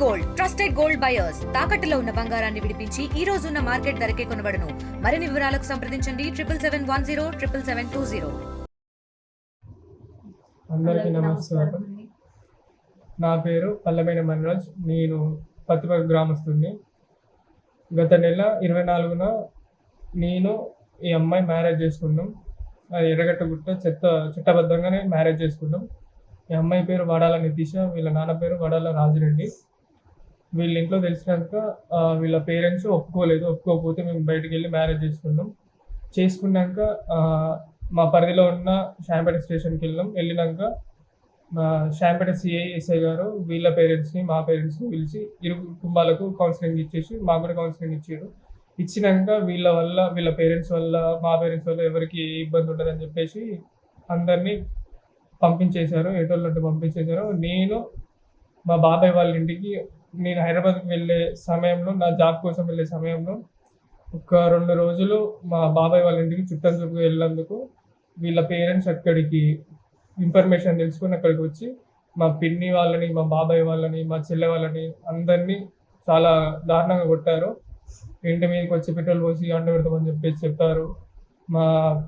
Gold trusted gold buyers తాకట్టులో ఉన్న బంగారాన్ని విడిపించి ఈ రోజు ఉన్న మార్కెట్ ధరకే కొనబడును. మరిన్ని వివరాలకు సంప్రదించండి 7771077720. అందరికీ నమస్కారం. నా పేరు పల్లమైన మనరాజ్. నేను పత్తిపల్లి గ్రామస్తుని. గత నెల 24న నేను ఈ అమ్మాయి మ్యారేజ్ చేసుకున్నాం. అది ఎర్రగట్టగుట్ట చట్టబద్ధంగానే మ్యారేజ్ చేసుకున్నాం. ఈ అమ్మాయి పేరు వడాల నితీష, వీళ్ళ నాన్న పేరు వడాల రాజిరెడ్డి. వీళ్ళ ఇంట్లో తెలిసినాక వీళ్ళ పేరెంట్స్ ఒప్పుకోకపోతే మేము బయటకు వెళ్ళి మ్యారేజ్ చేసుకున్నాక మా పరిధిలో ఉన్న షాంపేట స్టేషన్కి వెళ్ళినాక మా షాంపేట సిఐఎస్ఐ గారు వీళ్ళ పేరెంట్స్ని మా పేరెంట్స్ని పిలిచి ఇరు కుటుంబాలకు కౌన్సిలింగ్ ఇచ్చేసి మాకు కూడా కౌన్సిలింగ్ ఇచ్చినాక వీళ్ళ పేరెంట్స్ వల్ల మా పేరెంట్స్ వల్ల ఎవరికి ఏ ఇబ్బంది ఉండదని చెప్పేసి అందరినీ పంపించేశారు. ఎటోళ్ళంటూ పంపించేశారు. నేను మా బాబాయ్ వాళ్ళ ఇంటికి నేను హైదరాబాద్కి వెళ్ళే సమయంలో, నా జాబ్ కోసం వెళ్ళే సమయంలో ఒక 2 రోజులు మా బాబాయ్ వాళ్ళ ఇంటికి చుట్టం చూపుకు వెళ్ళినందుకు వీళ్ళ పేరెంట్స్ అక్కడికి ఇన్ఫర్మేషన్ తెలుసుకొని అక్కడికి వచ్చి మా పిన్ని వాళ్ళని, మా బాబాయ్ వాళ్ళని, మా చెల్లె వాళ్ళని అందరినీ చాలా దారుణంగా కొట్టారు. ఇంటి మీదకి వచ్చి పెట్రోల్ పోసి అంట పెడతామని చెప్పారు. మా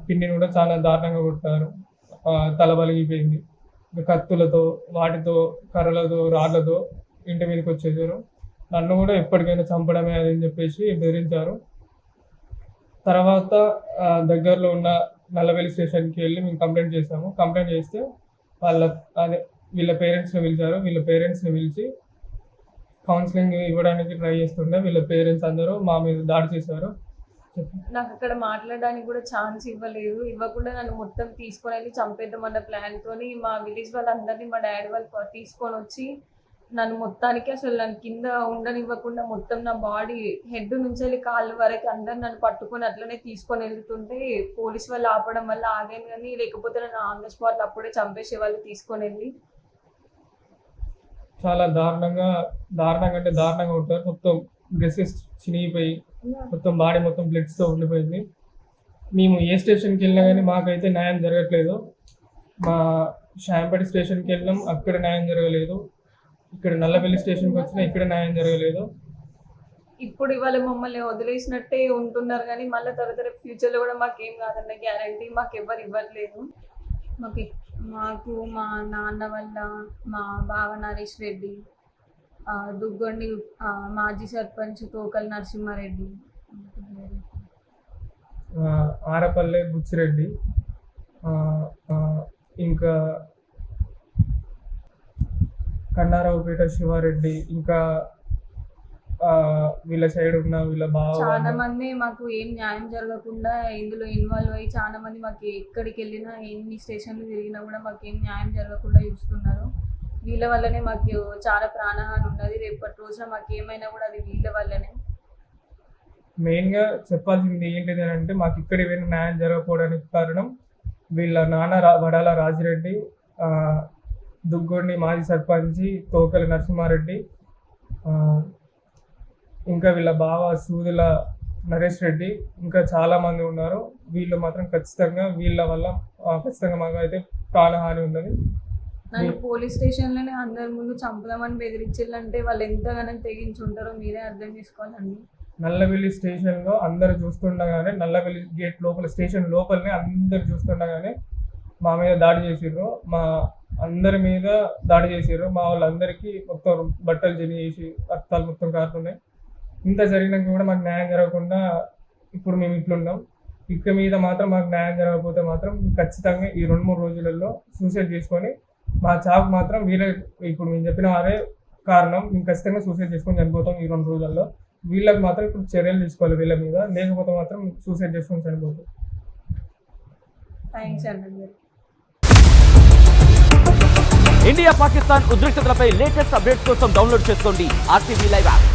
పిన్నిని కూడా చాలా దారుణంగా కొట్టారు. తల బలిగిపోయింది. కత్తులతో, వాటితో, కర్రలతో, రాళ్లతో ఇంటి మీదకి వచ్చేసారు. నన్ను కూడా ఎప్పటికైనా చంపడమే అని చెప్పేసి బెదిరించారు. తర్వాత దగ్గరలో ఉన్న నల్లవెల్లి స్టేషన్కి వెళ్ళి మేము కంప్లైంట్ చేసాము. కంప్లైంట్ చేస్తే వీళ్ళ పేరెంట్స్ని పిలిచారు. వీళ్ళ పేరెంట్స్ని పిలిచి కౌన్సిలింగ్ ఇవ్వడానికి ట్రై చేస్తుండే వీళ్ళ పేరెంట్స్ అందరూ మా మీద దాడి చేశారు. నాకు అక్కడ మాట్లాడడానికి కూడా ఛాన్స్ ఇవ్వకుండా నన్ను మొత్తం తీసుకొని వెళ్ళి చంపేద్దామన్న ప్లాన్తో మా విలేజ్ వాళ్ళందరినీ మా డాడీ వాళ్ళు తీసుకొని వచ్చి నన్ను మొత్తానికి అసలు నన్ను కింద ఉండనివ్వకుండా మొత్తం నా బాడీ హెడ్ నుంచి వెళ్ళి కాళ్ళ వరకు అందరు నన్ను పట్టుకొని అట్లనే తీసుకొని వెళ్తుంటే పోలీస్ వాళ్ళు ఆపడం వల్ల ఆగాను. కానీ లేకపోతే నన్ను ఆన్ ద స్పాట్ అప్పుడే చంపేసే వాళ్ళు తీసుకొని వెళ్ళి చాలా దారుణంగా ఉంటారు. మొత్తం డ్రెస్సెస్ చినిగిపోయి మొత్తం బాడీ మొత్తం బ్లడ్స్తో ఉండిపోయింది. మేము ఏ స్టేషన్కి వెళ్ళినా కానీ మాకైతే న్యాయం జరగట్లేదు. మా షాంపేట స్టేషన్కి వెళ్ళినాం, అక్కడ న్యాయం జరగలేదు. ఇక్కడ నల్లవెల్లి స్టేషన్కి వచ్చినా ఇక్కడ న్యాయం జరగలేదు. ఇప్పుడు ఇవాళ మమ్మల్ని వదిలేసినట్టే ఉంటున్నారు కానీ మళ్ళీ తర్వాత ఫ్యూచర్లో కూడా మాకేం కాదన్న గ్యారంటీ మాకు ఎవరు ఇవ్వట్లేదు. మాకు మా నాన్న వల్ల మా బావ నరేష్ రెడ్డి, దుగ్గొండి మాజీ సర్పంచ్ తోకల్ నరసింహారెడ్డి, ఆరపల్లె బుచ్చిరెడ్డి, ఇంకా కన్నారావుపేట శివారెడ్డి, ఇంకా వీళ్ళ సైడ్ ఉన్న వీళ్ళ బావ చాలా మంది మాకు ఏం న్యాయం జరగకుండా ఇందులో ఇన్వాల్వ్ అయ్యి చాలా మంది మాకు ఎక్కడికి వెళ్ళినా ఎన్ని స్టేషన్లు తిరిగినా కూడా మాకు ఏం న్యాయం జరగకుండా చూస్తున్నారు. వీళ్ళ వల్లనే మాకు చాలా ప్రాణహాని ఉన్నది. రేపటి రోజున మాకు ఏమైనా కూడా అది వీళ్ళ వల్లనే. మెయిన్గా చెప్పాల్సింది ఏంటిది అని అంటే మాకు ఇక్కడ ఏమైనా న్యాయం జరగకపోవడానికి కారణం వీళ్ళ నాన్న వడాల రాజిరెడ్డి, దుగ్గొండి మాజీ సర్పంచి తోకలి నరసింహారెడ్డి, ఇంకా వీళ్ళ బావ సూదుల నరేష్ రెడ్డి, ఇంకా చాలామంది ఉన్నారు. వీళ్ళు మాత్రం ఖచ్చితంగా వీళ్ళ వల్ల ఖచ్చితంగా మాకు అయితే ప్రాణహాని ఉన్నది. నన్ను పోలీస్ స్టేషన్లోనే అందరి ముందు చంపుదామని బెదిరించాలంటే వాళ్ళు ఎంతగానో తెగించి ఉంటారో మీరే అర్థం చేసుకోవాలండి. నల్లవెల్లి స్టేషన్లో అందరు చూస్తుండగానే, నల్లవెల్లి గేట్ లోపల స్టేషన్ లోపలనే అందరు చూస్తుండగానే మా మీద దాడి చేసిర్రు. మా అందరి మీద దాడి చేసిర్రు. మా వాళ్ళందరికీ మొత్తం బట్టలు చేసి రక్తాలు మొత్తం కారుతున్నాయి. ఇంత జరిగినాక కూడా మాకు న్యాయం జరగకుండా ఇప్పుడు మేము ఇట్లున్నాం. ఇక మీద మాత్రం మాకు న్యాయం జరగకపోతే మాత్రం ఖచ్చితంగా ఈ 2-3 రోజులలో సూసైడ్ చేసుకొని మా చావుకు మాత్రం ఇప్పుడు మేము చెప్పిన వారే కారణం. మేము ఖచ్చితంగా సూసైడ్ చేసుకొని చనిపోతాం ఈ 2 రోజుల్లో. వీళ్ళకి మాత్రం ఇప్పుడు చర్యలు తీసుకోవాలి వీళ్ళ మీద, లేకపోతే మాత్రం సూసైడ్ చేసుకొని చనిపోతాం. థ్యాంక్స్ అండి. ఇండియా పాకిస్తాన్ ఉద్రిక్తతలపై లేటెస్ట్ అప్డేట్స్ కోసం డౌన్లోడ్ చేసుకోండి RTV లైవ్ యాప్.